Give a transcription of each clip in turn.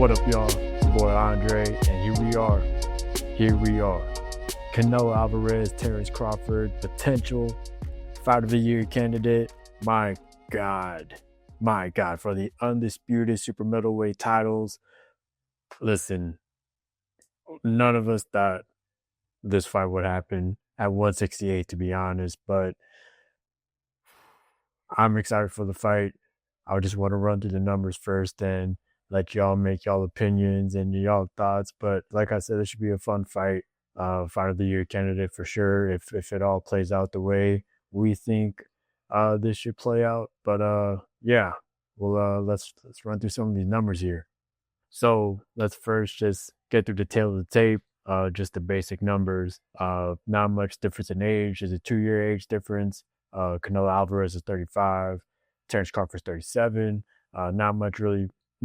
What up, y'all? It's your boy Andre, and here we are. Canelo Alvarez, Terrence Crawford, potential Fight of the Year candidate. My God, for the undisputed super middleweight titles. Listen, none of us thought this fight would happen at 168, to be honest, but I'm excited for the fight. I just want to run through the numbers first and let y'all make y'all opinions and y'all thoughts. But like I said, it should be a fun fight. Fight of the Year candidate for sure if it all plays out the way we think this should play out. But yeah, well let's run through some of these numbers here. So let's first just get through the tail of the tape. Just the basic numbers. Not much difference in age. There's a 2-year age difference. Canelo Alvarez is 35. Terrence Crawford is 37.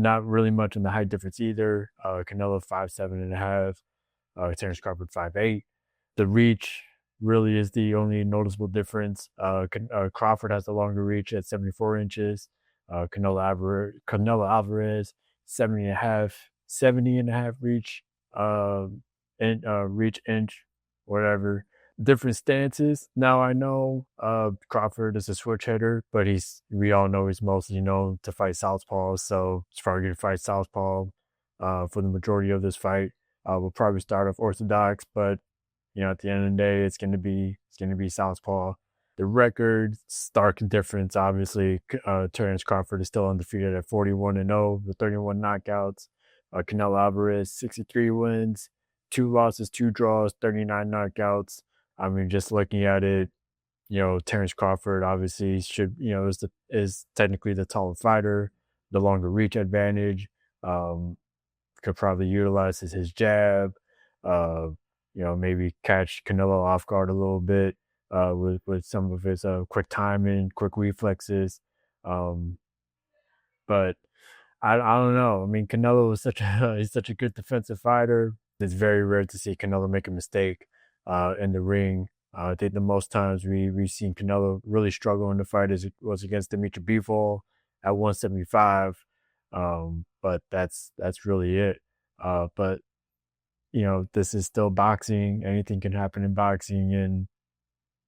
Not really much in the height difference either. Canelo 5'7.5". Terrence Crawford 5'8". The reach really is the only noticeable difference. Crawford has the longer reach at 74 inches. Canelo Alvarez 70.5 reach. Reach inch, whatever. Different stances. Now I know Crawford is a switch hitter, but we all know he's mostly known to fight southpaw, so he's probably going to fight southpaw for the majority of this fight. We'll probably start off orthodox, but at the end of the day, it's going to be southpaw. The record, stark difference. Obviously, Terrence Crawford is still undefeated at 41-0 with 31 knockouts. Canelo Alvarez 63 wins, 2 losses, 2 draws, 39 knockouts. I mean, just looking at it, Terrence Crawford obviously is technically the taller fighter, the longer reach advantage. Could probably utilize his jab. Maybe catch Canelo off guard a little bit with some of his quick timing, quick reflexes. But I don't know. I mean, Canelo is he's such a good defensive fighter. It's very rare to see Canelo make a mistake in the ring. I think the most times we've seen Canelo really struggle in the fight was against Dimitri Bivol at 175. But that's really it. But this is still boxing. Anything can happen in boxing, and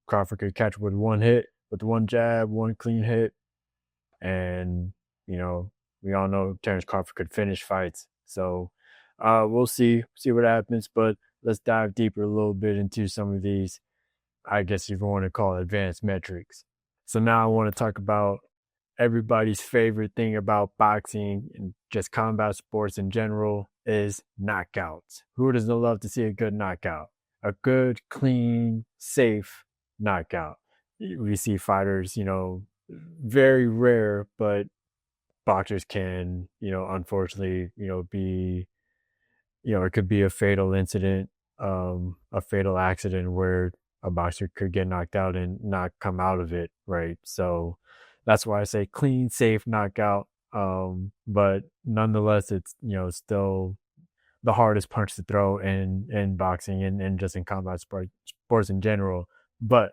Crawford could catch with one hit, with one jab, one clean hit, and we all know Terrence Crawford could finish fights. So we'll see what happens, but let's dive deeper a little bit into some of these, I guess if you want to call it, advanced metrics. So now I want to talk about everybody's favorite thing about boxing and just combat sports in general is knockouts. Who doesn't love to see a good knockout? A good, clean, safe knockout. We see fighters, very rare, but boxers can, unfortunately, be, it could be a fatal incident, a fatal accident where a boxer could get knocked out and not come out of it, right? So that's why I say clean, safe knockout. But nonetheless, it's, still the hardest punch to throw in boxing and just in combat sports in general. But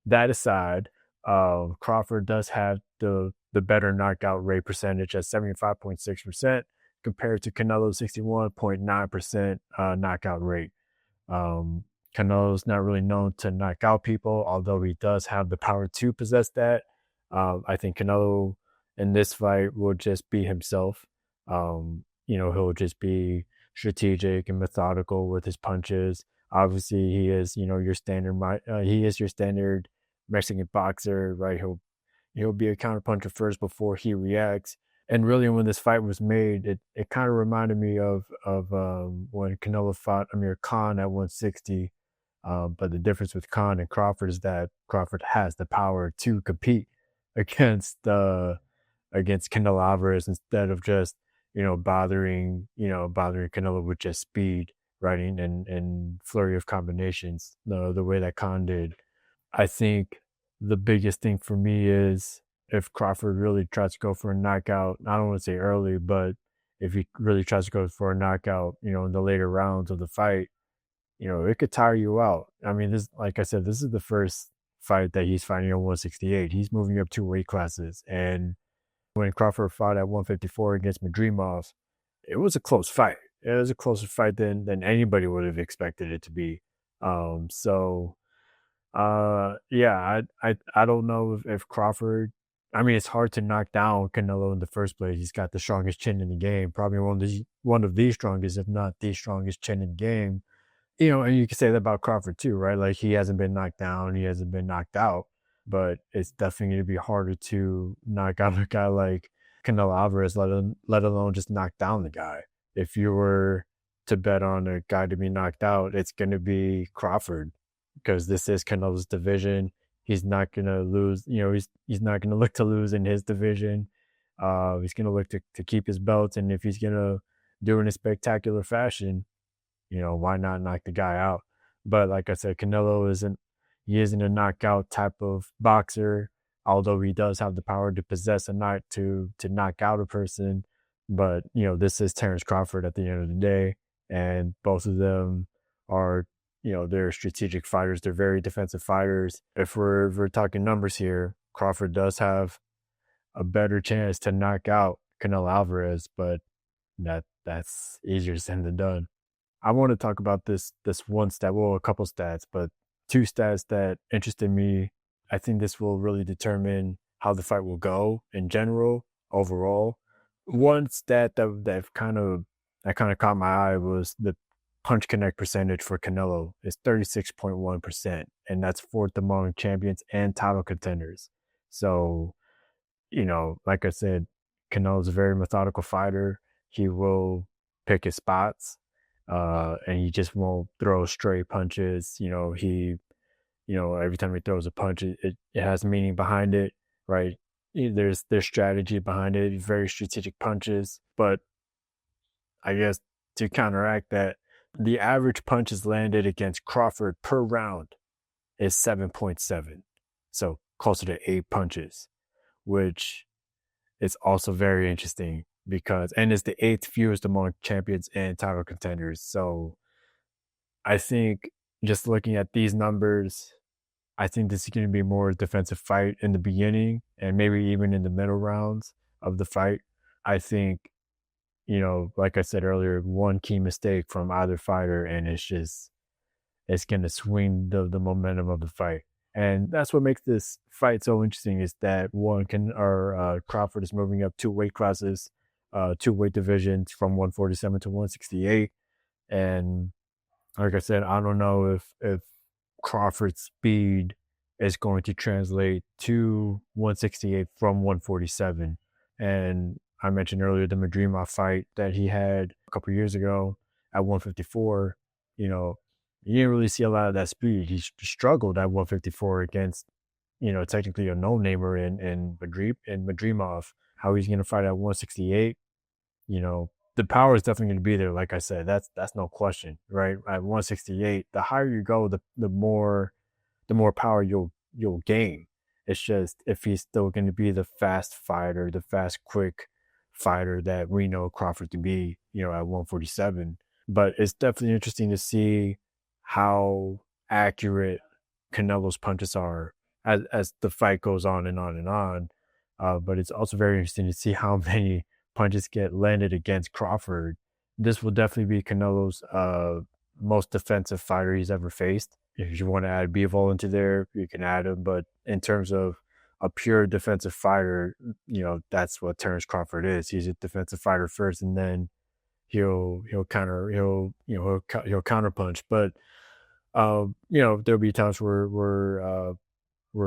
that aside, Crawford does have the better knockout rate percentage at 75.6% compared to Canelo's 61.9% knockout rate. Canelo's not really known to knock out people, although he does have the power to possess that. I think Canelo in this fight will just be himself. He'll just be strategic and methodical with his punches. Obviously, he is, your standard Mexican boxer, right? He'll be a counterpuncher first before he reacts. And really, when this fight was made, it kind of reminded me of when Canelo fought Amir Khan at 160. But the difference with Khan and Crawford is that Crawford has the power to compete against Canelo Alvarez instead of just bothering Canelo with just speed, right, and flurry of combinations the way that Khan did. I think the biggest thing for me is if Crawford really tries to go for a knockout, I don't want to say early, but if he really tries to go for a knockout, in the later rounds of the fight, it could tire you out. I mean, like I said, this is the first fight that he's fighting at 168. He's moving up 2 weight classes. And when Crawford fought at 154 against Madrimov, it was a close fight. It was a closer fight than anybody would have expected it to be. So yeah, I don't know if Crawford. I mean, it's hard to knock down Canelo in the first place. He's got the strongest chin in the game, probably one of the strongest, if not the strongest chin in the game. You know, and you can say that about Crawford too, right? Like he hasn't been knocked down, he hasn't been knocked out, but it's definitely going to be harder to knock out a guy like Canelo Alvarez, let alone just knock down the guy. If you were to bet on a guy to be knocked out, it's going to be Crawford because this is Canelo's division. He's not going to lose. You know, he's not going to look to lose in his division. He's going to look to keep his belt, and if he's going to do it in a spectacular fashion, you know, why not knock the guy out? But like I said, Canelo isn't a knockout type of boxer, although he does have the power to possess a knife to knock out a person. But you know, this is Terrence Crawford at the end of the day, and both of them are, you know, they're strategic fighters. They're very defensive fighters. If we're talking numbers here, Crawford does have a better chance to knock out Canelo Alvarez, but that's easier said than done. I want to talk about this one stat, well, a couple stats, but two stats that interested me. I think this will really determine how the fight will go in general, overall. One stat that kind of caught my eye was the punch connect percentage for Canelo is 36.1%, and that's fourth among champions and title contenders. So, you know, like I said, Canelo's a very methodical fighter. He will pick his spots, and he just won't throw straight punches. Every time he throws a punch, it has meaning behind it, right? There's strategy behind it, very strategic punches. But I guess to counteract that, the average punches landed against Crawford per round is 7.7, so closer to 8 punches, which is also very interesting and it's the eighth fewest among champions and title contenders. So I think just looking at these numbers, I think this is going to be more defensive fight in the beginning and maybe even in the middle rounds of the fight. I think, you know, like I said earlier, one key mistake from either fighter and it's going to swing the momentum of the fight. And that's what makes this fight so interesting is that Crawford is moving up two weight classes, two weight divisions from 147 to 168. And like I said, I don't know if Crawford's speed is going to translate to 168 from 147. And I mentioned earlier the Madrimov fight that he had a couple years ago at 154. You know, you didn't really see a lot of that speed. He struggled at 154 against, you know, technically a no-namer in Madrimov. How he's going to fight at 168, you know, the power is definitely going to be there. Like I said, that's no question, right? At 168, the higher you go, the more power you'll gain. It's just if he's still going to be the fast fighter, the fast, quick fighter that we know Crawford to be, you know, at 147. But it's definitely interesting to see how accurate Canelo's punches are as the fight goes on and on and on. But it's also very interesting to see how many punches get landed against Crawford. This will definitely be Canelo's most defensive fighter he's ever faced. If you want to add Bivol into there, you can add him. But in terms of a pure defensive fighter, you know, that's what Terrence Crawford is. He's a defensive fighter first, and then he'll counterpunch. But you know, there'll be times where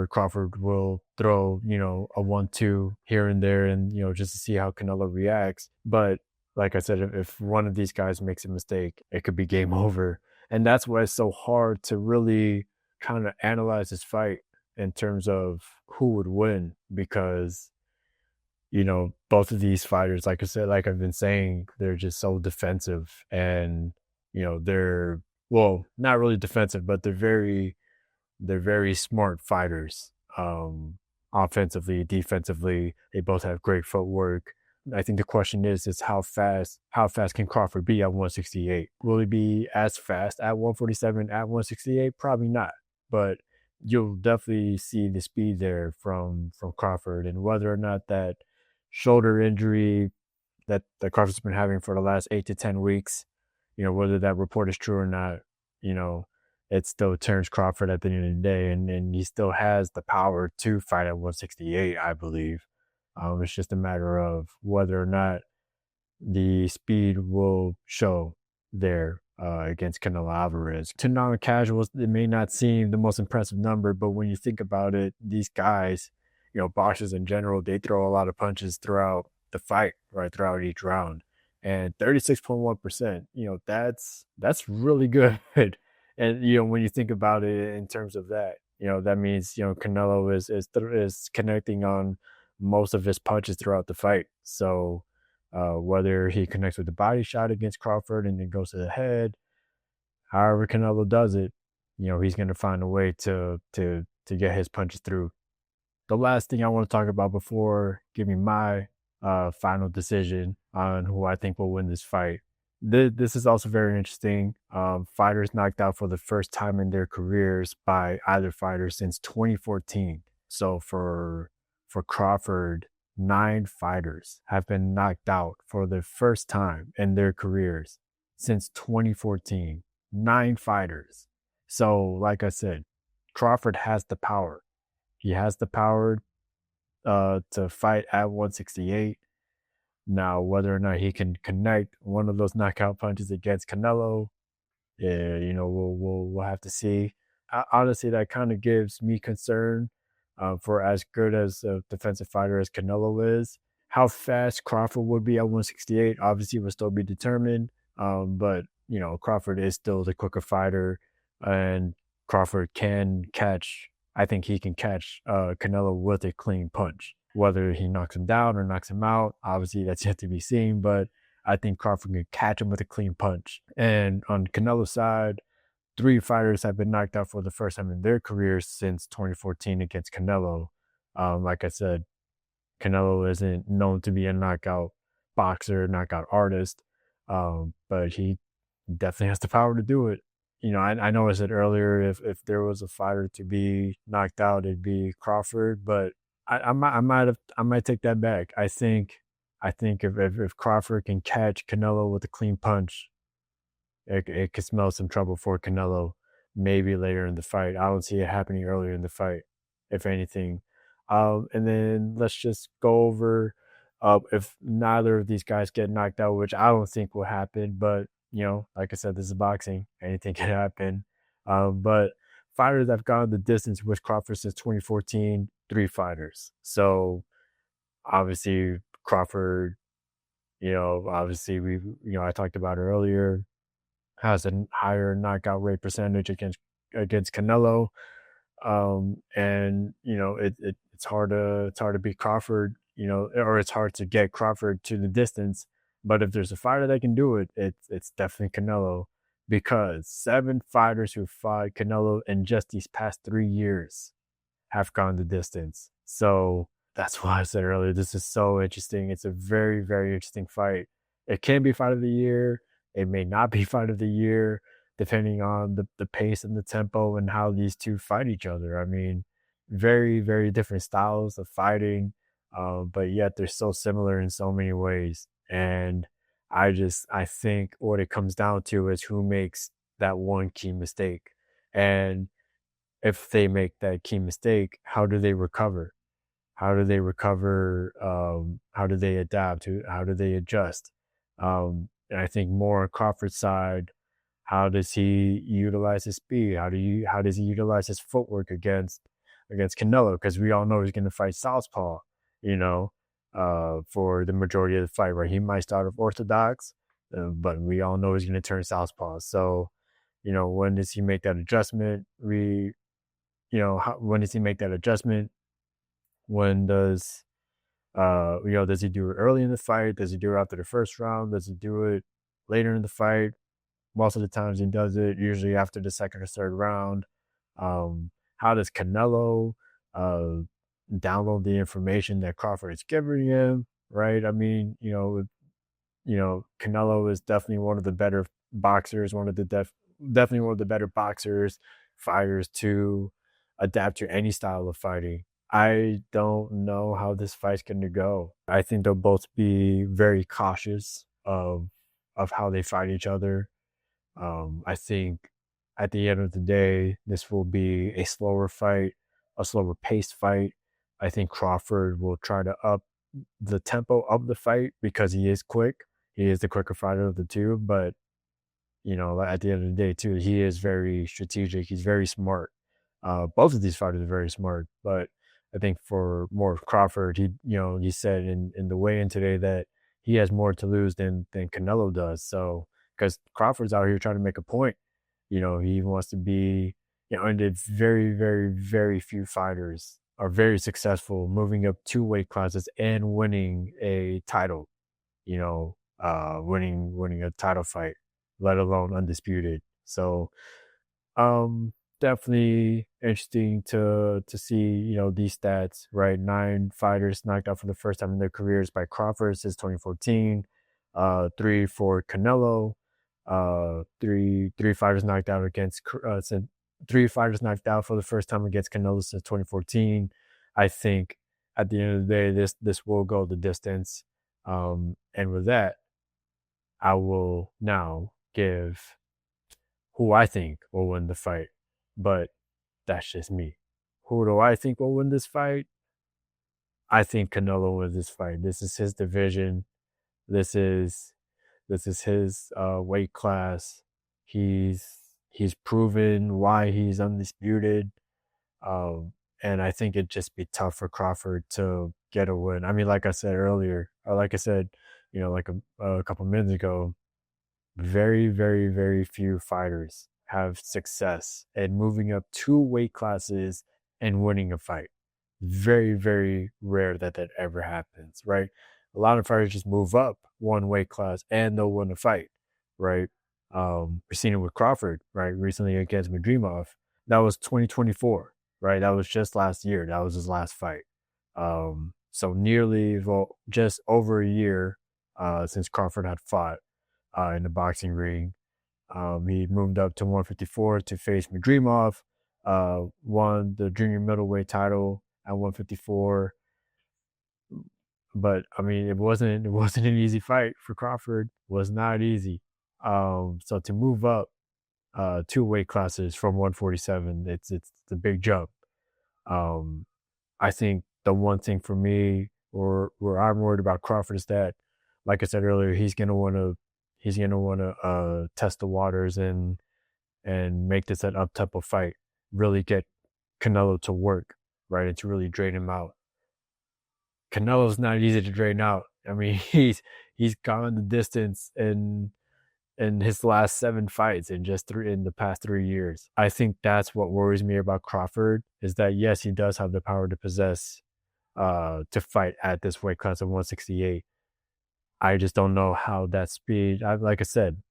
Crawford will throw, you know, a 1-2 here and there, and you know, just to see how Canelo reacts. But like I said, if one of these guys makes a mistake, it could be game over. And that's why it's so hard to really kind of analyze this fight in terms of who would win, because, you know, both of these fighters, like I said, like I've been saying, they're just so defensive, and you know, they're, well, not really defensive, but they're very smart fighters. Offensively, defensively, they both have great footwork. I think the question is how fast can Crawford be at 168? Will he be as fast at 147 at 168? Probably not. But you'll definitely see the speed there from Crawford, and whether or not that shoulder injury that Crawford's been having for the last 8 to 10 weeks. Whether that report is true or not, you know, it still turns Crawford at the end of the day, and he still has the power to fight at 168, I believe. It's just a matter of whether or not the speed will show there against Canelo Alvarez. To non-casuals, it may not seem the most impressive number, but when you think about it, these guys, boxers in general, they throw a lot of punches throughout the fight, right, throughout each round. And 36.1%, that's really good. And when you think about it in terms of that, that means Canelo is connecting on most of his punches throughout the fight. So whether he connects with the body shot against Crawford and then goes to the head, however Canelo does it, he's going to find a way to get his punches through. The last thing I want to talk about before giving my final decision on who I think will win this fight. This is also very interesting. Fighters knocked out for the first time in their careers by either fighter since 2014. So for Crawford, 9 fighters have been knocked out for the first time in their careers since 2014. 9 fighters. So, like I said, Crawford has the power. He has the power to fight at 168. Now, whether or not he can connect one of those knockout punches against Canelo, we'll have to see. Honestly, that kind of gives me concern for as good as a defensive fighter as Canelo is. How fast Crawford would be at 168 obviously will still be determined. But Crawford is still the quicker fighter, and Crawford can catch. I think he can catch Canelo with a clean punch. Whether he knocks him down or knocks him out, obviously that's yet to be seen, but I think Crawford can catch him with a clean punch. And on Canelo's side, 3 fighters have been knocked out for the first time in their careers since 2014 against Canelo. Like I said, Canelo isn't known to be a knockout boxer, knockout artist, but he definitely has the power to do it. I know I said earlier if there was a fighter to be knocked out, it'd be Crawford, but I might take that back. I think if Crawford can catch Canelo with a clean punch, it could smell some trouble for Canelo maybe later in the fight. I don't see it happening earlier in the fight, if anything. And then let's just go over if neither of these guys get knocked out, which I don't think will happen, but like I said, this is boxing. Anything can happen. But fighters have gone the distance with Crawford since 2014, 3 fighters. So obviously Crawford, obviously I talked about it earlier, has a higher knockout rate percentage against Canelo. And it's hard to beat Crawford, or it's hard to get Crawford to the distance. But if there's a fighter that can do it, it's definitely Canelo, because 7 fighters who fought Canelo in just these past 3 years have gone the distance. So that's why I said earlier, this is so interesting. It's a very, very interesting fight. It can be fight of the year. It may not be fight of the year, depending on the pace and the tempo and how these two fight each other. I mean, very, very different styles of fighting, but yet they're so similar in so many ways. And I think what it comes down to is who makes that one key mistake. And if they make that key mistake, how do they recover? How do they recover? How do they adapt? How do they adjust? And I think more on Crawford's side, how does he utilize his speed? How does he utilize his footwork against Canelo? Because we all know he's going to fight southpaw, for the majority of the fight, right? He might start off orthodox, but we all know he's going to turn southpaw. So, when does he make that adjustment? When does he make that adjustment? When does does he do it early in the fight? Does he do it after the first round? Does he do it later in the fight? Most of the times he does it usually after the second or third round. How does Canelo download the information that Crawford is giving him, right? I mean, Canelo is definitely one of the better boxers, definitely one of the better boxers, fighters to adapt to any style of fighting. I don't know how this fight's going to go. I think they'll both be very cautious of how they fight each other. I think at the end of the day, this will be a slower fight, a slower paced fight. I think Crawford will try to up the tempo of the fight because he is quick. He is the quicker fighter of the two, but at the end of the day, too, he is very strategic. He's very smart. Both of these fighters are very smart, but I think for more of Crawford, he said in the weigh-in today that he has more to lose than Canelo does. So because Crawford's out here trying to make a point, he wants to be, and the very, very, very few fighters are very successful moving up two weight classes and winning a title, winning a title fight, let alone undisputed. So um definitely interesting to see, these stats, right? 9 fighters knocked out for the first time in their careers by Crawford since 2014. Three for Canelo. Three fighters knocked out since 3 fighters knocked out for the first time against Canelo since 2014. I think at the end of the day, this will go the distance. And with that, I will now give who I think will win the fight, but that's just me. Who do I think will win this fight? I think Canelo wins this fight. This is his division. This is his weight class. He's proven why he's undisputed. And I think it'd just be tough for Crawford to get a win. I mean, like I said earlier, or like I said, like a couple minutes ago, very, very, very few fighters have success at moving up 2 weight classes and winning a fight. Very, very rare that ever happens, right? A lot of fighters just move up 1 weight class and they'll win a fight, right? We've seen it with Crawford, right? Recently against Madrimov. That was 2024, right? That was just last year. That was his last fight. So just over a year since Crawford had fought in the boxing ring. He moved up to 154 to face Madrimov, won the junior middleweight title at 154. But I mean, it wasn't an easy fight for Crawford. It was not easy. So to move up 2 weight classes from 147, it's a big jump. I think the one thing for me, or where I'm worried about Crawford, is that, like I said earlier, he's gonna want to test the waters and make this an up tempo fight, really get Canelo to work, right, and to really drain him out. Canelo's not easy to drain out. I mean, he's gone the distance in his last 7 fights in the past 3 years. I think that's what worries me about Crawford, is that yes, he does have the power to possess to fight at this weight class of 168. I just don't know how that speed, like I said,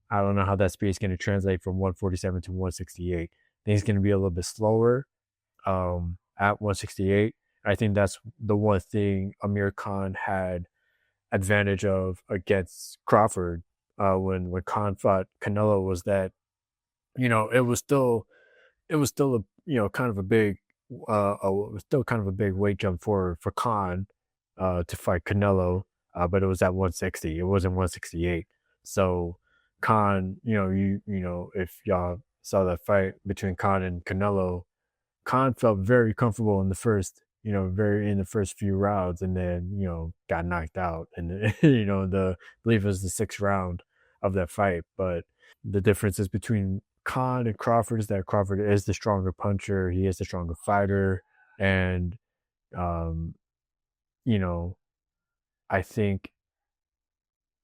I don't know how that speed is going to translate from 147 to 168. I think it's going to be a little bit slower at 168. I think that's the one thing Amir Khan had advantage of against Crawford when Khan fought Canelo, was that, it was still a, kind of a big it was still kind of a big weight jump for Khan to fight Canelo, but it was at 160. It wasn't 168. So Khan, if y'all saw that fight between Khan and Canelo, Khan felt very comfortable in the first, very in the first few rounds, and then, got knocked out. And, I believe it was the 6th round of that fight. But the differences between Khan and Crawford is that Crawford is the stronger puncher. He is the stronger fighter. And, um, you know, I think,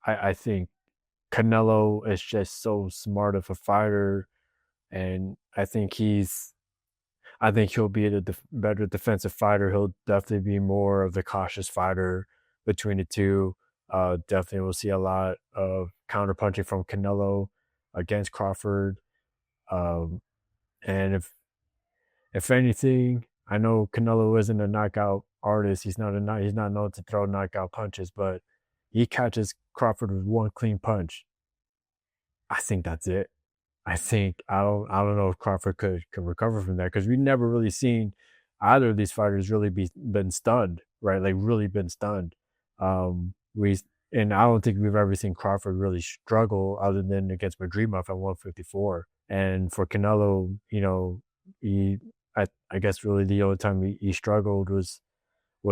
I think Canelo is just so smart of a fighter. And I think he'll be a better defensive fighter. He'll definitely be more of the cautious fighter between the two. Definitely will see a lot of counterpunching from Canelo against Crawford. Um, and if anything, I know Canelo isn't a knockout artist. He's not known to throw knockout punches, but he catches Crawford with one clean punch. I think that's it. I don't know if Crawford could recover from that, because we never really seen. either of these fighters really been stunned, right? Like really been stunned. We and I don't think we've ever seen Crawford really struggle other than against Madrimov at 154. And for Canelo, he I guess really the only time he struggled was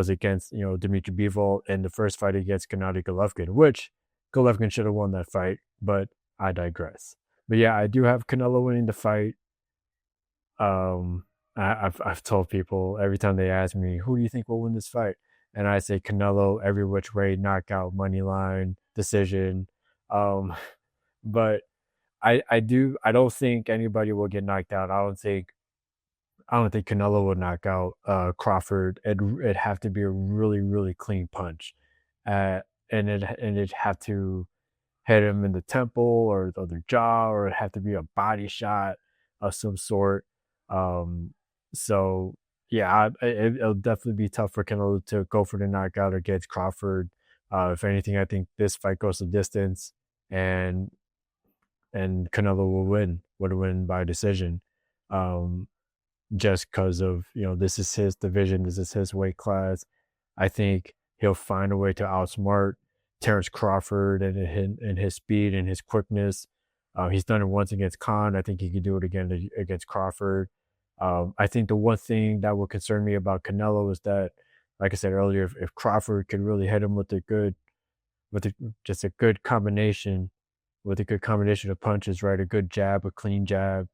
against Dmitry Bivol in the first fight against Gennady Golovkin, which Golovkin should have won that fight, but I digress. But yeah, I do have Canelo winning the fight. I've told people every time they ask me, who do you think will win this fight? And I say Canelo every which way, knockout, money line, decision. Um, but I don't think anybody will get knocked out. I don't think Canelo would knock out Crawford. It'd have to be a really, really clean punch. And it'd have to hit him in the temple or the other jaw, or it'd have to be a body shot of some sort. Um, so yeah, it'll definitely be tough for Canelo to go for the knockout against Crawford. If anything, I think this fight goes the distance, and Canelo would win by decision. Um, just because of this is his division, this is his weight class. I think he'll find a way to outsmart Terrence Crawford and his speed and his quickness. He's done it once against Khan. I think he could do it again against Crawford. I think the one thing that would concern me about Canelo is that, like I said earlier, if Crawford could really hit him just a good combination, with a good combination of punches, right? A good jab, a clean jab,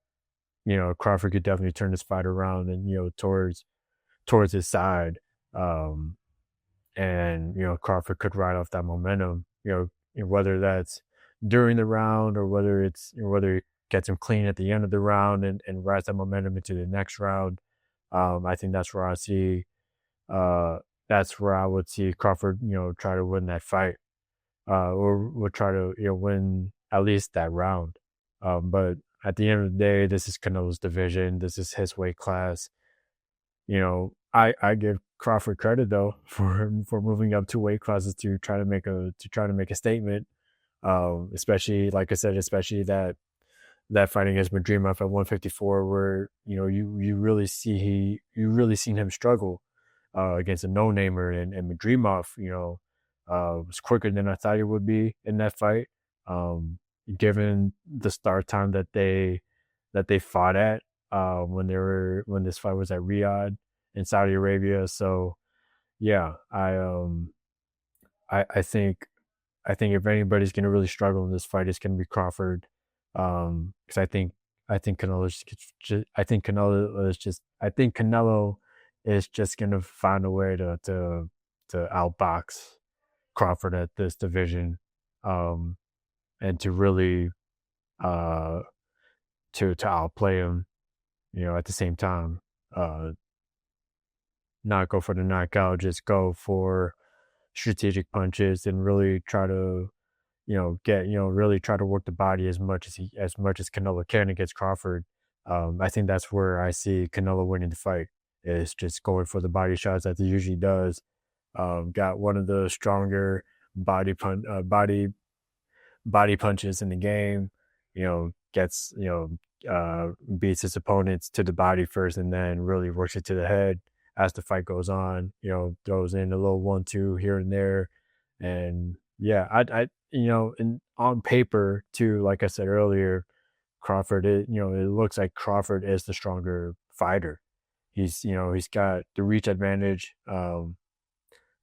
Crawford could definitely turn this fight around and towards his side. Um, and Crawford could ride off that momentum. Whether that's during the round, or whether it gets him clean at the end of the round and rides that momentum into the next round. I think that's where I see. That's where I would see Crawford, try to win that fight, or would try to win at least that round. But at the end of the day, this is Canelo's division. This is his weight class. I give Crawford credit though for moving up 2 weight classes to try to make a statement. Especially like I said, especially that fight against Madrimov at 154, where you really seen him struggle against a no-namer, and Madrimov, was quicker than I thought he would be in that fight. Given the start time that they fought at when this fight was at Riyadh in Saudi Arabia. So yeah, I think if anybody's gonna really struggle in this fight, it's gonna be Crawford. Because I think Canelo is just gonna find a way to outbox Crawford at this division, and to really uh to outplay him, at the same time. Not go for the knockout, just go for strategic punches and really try to, really try to work the body as much as Canelo can against Crawford. I think that's where I see Canelo winning the fight, is just going for the body shots that he usually does. Got one of the stronger body punches in the game. Gets beats his opponents to the body first, and then really works it to the head as the fight goes on. Throws in a little 1-2 here and there, and yeah, and on paper too, like I said earlier, Crawford, it looks like Crawford is the stronger fighter. He's got the reach advantage, by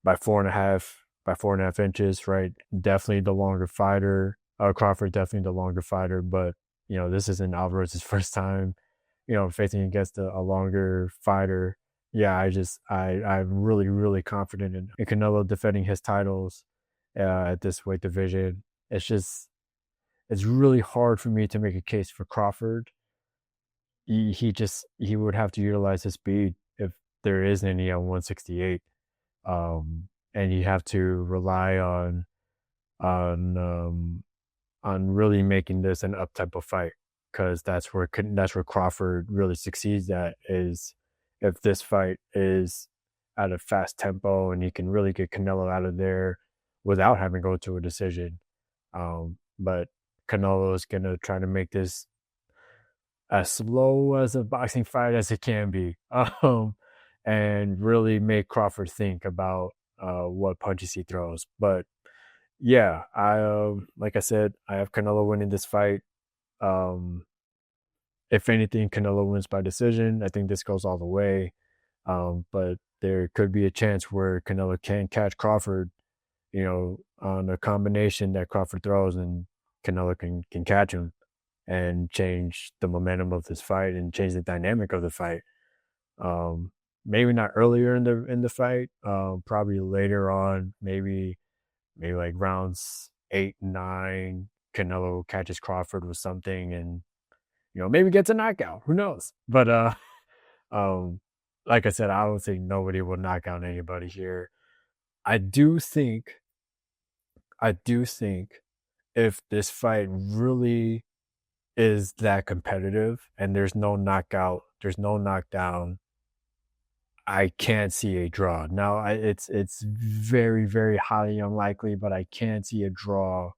4.5 inches, right? Definitely the longer fighter. Crawford definitely the longer fighter, but this isn't Alvarez's first time, facing against a longer fighter. Yeah, I'm really, really confident in Canelo defending his titles at this weight division. It's really hard for me to make a case for Crawford. He would have to utilize his speed, if there is any, at 168. And you have to rely on really making this an up tempo fight, because that's where Crawford really succeeds at, is if this fight is at a fast tempo and he can really get Canelo out of there without having to go to a decision. But Canelo is gonna try to make this as slow as a boxing fight as it can be. and really make Crawford think about what punches he throws. But yeah, I like I said, I have Canelo winning this fight. Um, if anything, Canelo wins by decision. I think this goes all the way. But there could be a chance where Canelo can catch Crawford, on a combination that Crawford throws, and Canelo can catch him and change the momentum of this fight and change the dynamic of the fight. Um, Maybe not earlier in the fight, probably later on, maybe like rounds 8, 9, Canelo catches Crawford with something, and maybe gets a knockout. Who knows? But um, like I said, I don't think nobody will knock out anybody here. I do think, if this fight really is that competitive and there's no knockout, there's no knockdown, I can't see a draw. Now, it's very, very highly unlikely, but I can't see a draw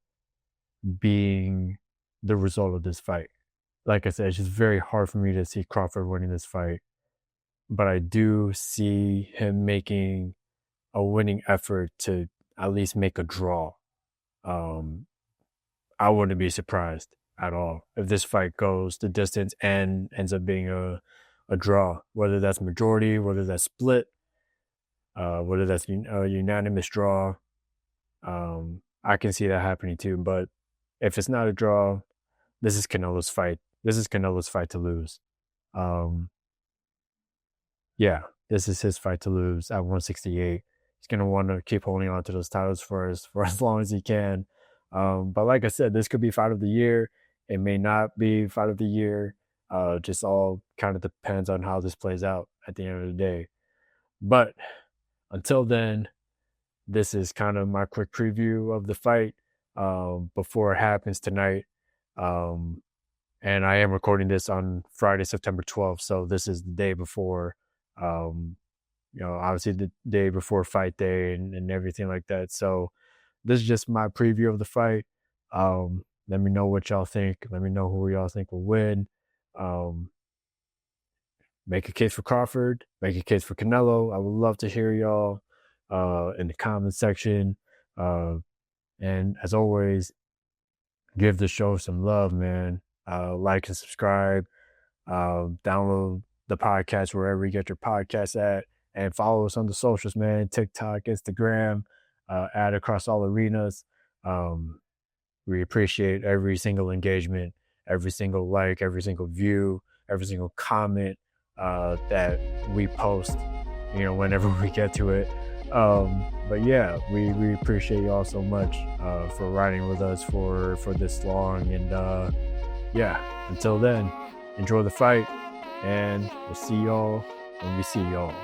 being the result of this fight. Like I said, it's just very hard for me to see Crawford winning this fight, but I do see him making a winning effort to at least make a draw. Um, I wouldn't be surprised at all if this fight goes the distance and ends up being a draw, whether that's majority, whether that's split, whether that's a unanimous draw. I can see that happening too. But if it's not a draw, this is Canelo's fight. This is Canelo's fight to lose. Yeah, this is his fight to lose at 168. He's gonna want to keep holding on to those titles for as long as he can. But like I said, this could be fight of the year. It may not be fight of the year. Just all kind of depends on how this plays out at the end of the day. But until then, this is kind of my quick preview of the fight before it happens tonight. And I am recording this on Friday, September 12th. So this is the day before, obviously the day before fight day and everything like that. So this is just my preview of the fight. Let me know what y'all think. Let me know who y'all think will win. Make a case for Crawford. Make a case for Canelo. I would love to hear y'all in the comment section. And as always, give the show some love, man. Like and subscribe. Download the podcast wherever you get your podcasts at. And follow us on the socials, man. TikTok, Instagram, add across all arenas. We appreciate every single engagement, every single like, every single view, every single comment that we post, whenever we get to it. But yeah, we appreciate y'all so much for riding with us for this long. And yeah, until then, enjoy the fight, and we'll see y'all when we see y'all.